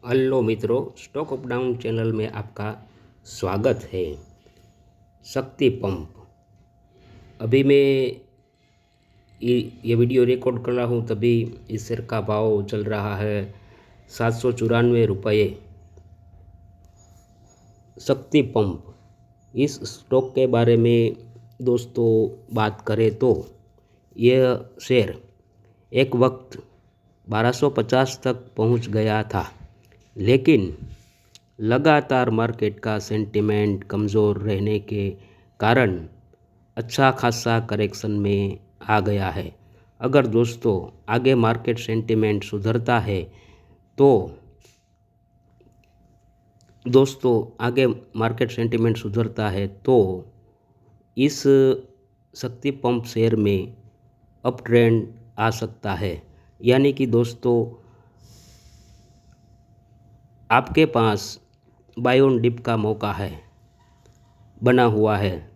Hello मित्रों, stock up down channel में आपका स्वागत है। शक्ति पंप, अभी मैं ये वीडियो रिकॉर्ड कर रहा हूँ, तभी इस शेयर का भाव चल रहा है 794 रुपये। शक्ति पंप, इस स्टॉक के बारे में दोस्तों बात करें तो यह शेयर एक वक्त 1250 तक पहुंच गया था, लेकिन लगातार मार्केट का सेंटिमेंट कमज़ोर रहने के कारण अच्छा खासा करेक्शन में आ गया है। अगर दोस्तों आगे मार्केट सेंटिमेंट सुधरता है तो इस शक्ति पंप शेयर में अप ट्रेंड आ सकता है। यानी कि दोस्तों आपके पास बाय ऑन डिप का मौका है, बना हुआ है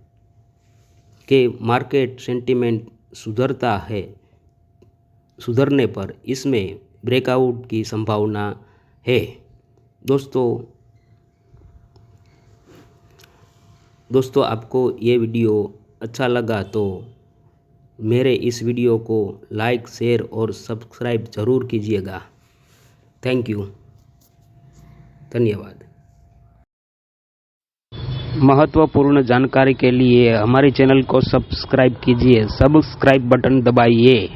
कि मार्केट सेंटिमेंट सुधरने पर इसमें ब्रेकआउट की संभावना है। दोस्तों आपको ये वीडियो अच्छा लगा तो मेरे इस वीडियो को लाइक, शेयर और सब्सक्राइब ज़रूर कीजिएगा। थैंक यू, धन्यवाद। महत्वपूर्ण जानकारी के लिए हमारे चैनल को सब्सक्राइब कीजिए, सब्सक्राइब बटन दबाइए।